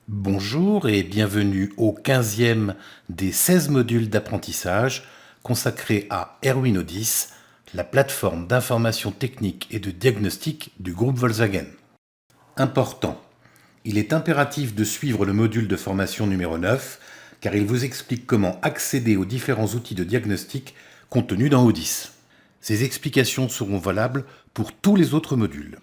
Bonjour et bienvenue au 15e des 16 modules d'apprentissage consacrés à Arduino 10, la plateforme d'information technique et de diagnostic du groupe Volkswagen. Important, il est impératif de suivre le module de formation numéro 9 car il vous explique comment accéder aux différents outils de diagnostic contenus dans O10. Ces explications seront valables pour tous les autres modules.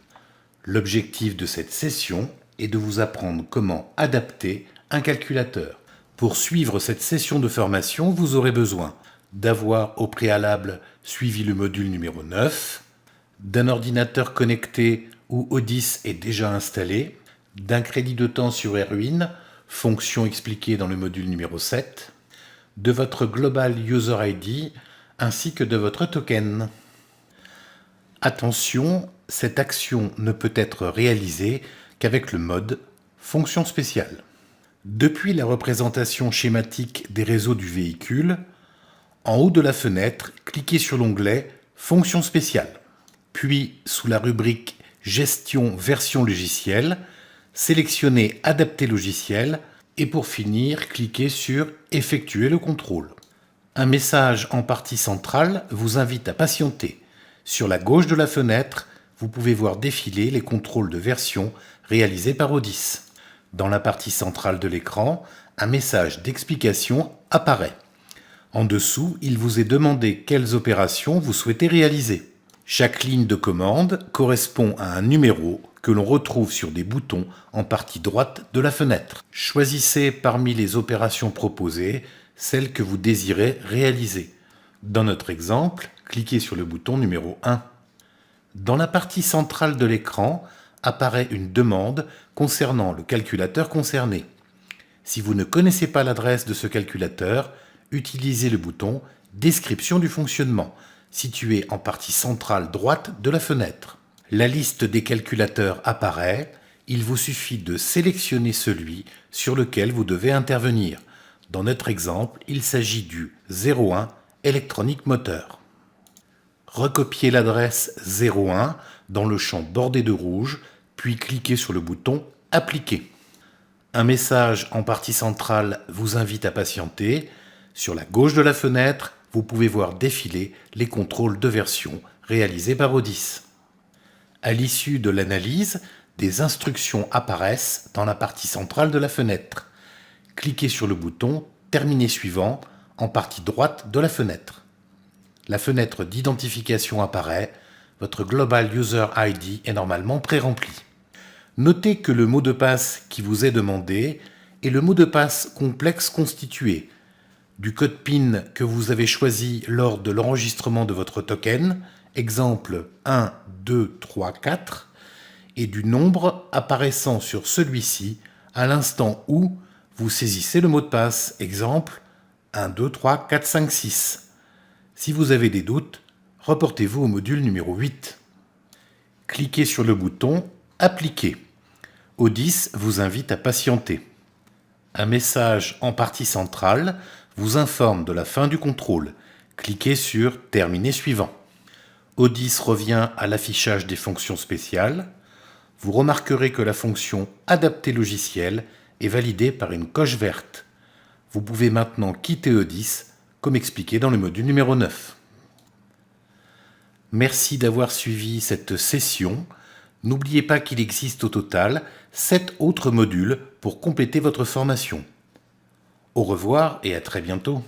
L'objectif de cette session est de vous apprendre comment adapter un calculateur. Pour suivre cette session de formation, vous aurez besoin d'avoir au préalable suivi le module numéro 9, d'un ordinateur connecté où O10 est déjà installé, d'un crédit de temps sur Erwin, fonction expliquée dans le module numéro 7, de votre Global User ID ainsi que de votre token. Attention, cette action ne peut être réalisée qu'avec le mode fonction spéciale. Depuis la représentation schématique des réseaux du véhicule, en haut de la fenêtre, cliquez sur l'onglet fonction spéciale. Puis, sous la rubrique gestion version logicielle, sélectionnez adapter logiciel et pour finir, cliquez sur effectuer le contrôle. Un message en partie centrale vous invite à patienter. Sur la gauche de la fenêtre, vous pouvez voir défiler les contrôles de version réalisés par O10. Dans la partie centrale de l'écran, un message d'explication apparaît. En dessous, il vous est demandé quelles opérations vous souhaitez réaliser. Chaque ligne de commande correspond à un numéro que l'on retrouve sur des boutons en partie droite de la fenêtre. Choisissez parmi les opérations proposées celle que vous désirez réaliser. Dans notre exemple, cliquez sur le bouton numéro 1. Dans la partie centrale de l'écran apparaît une demande concernant le calculateur concerné. Si vous ne connaissez pas l'adresse de ce calculateur, utilisez le bouton « Description du fonctionnement » situé en partie centrale droite de la fenêtre. La liste des calculateurs apparaît, il vous suffit de sélectionner celui sur lequel vous devez intervenir. Dans notre exemple, il s'agit du 01 électronique moteur. Recopiez l'adresse 01 dans le champ bordé de rouge, puis cliquez sur le bouton « Appliquer ». Un message en partie centrale vous invite à patienter. Sur la gauche de la fenêtre, vous pouvez voir défiler les contrôles de version réalisés par O10. À l'issue de l'analyse, des instructions apparaissent dans la partie centrale de la fenêtre. Cliquez sur le bouton « Terminer suivant » en partie droite de la fenêtre. La fenêtre d'identification apparaît. Votre Global User ID est normalement pré-rempli. Notez que le mot de passe qui vous est demandé est le mot de passe complexe constitué du code PIN que vous avez choisi lors de l'enregistrement de votre token, exemple 1, 2, 3, 4, et du nombre apparaissant sur celui-ci à l'instant où vous saisissez le mot de passe, exemple 1, 2, 3, 4, 5, 6. Si vous avez des doutes, reportez-vous au module numéro 8. Cliquez sur le bouton « Appliquer ». O10 vous invite à patienter. Un message en partie centrale vous informe de la fin du contrôle. Cliquez sur « Terminer suivant ». O10 revient à l'affichage des fonctions spéciales. Vous remarquerez que la fonction « Adapter logiciel » est validée par une coche verte. Vous pouvez maintenant quitter O10, comme expliqué dans le module numéro 9. Merci d'avoir suivi cette session. N'oubliez pas qu'il existe au total 7 autres modules pour compléter votre formation. Au revoir et à très bientôt.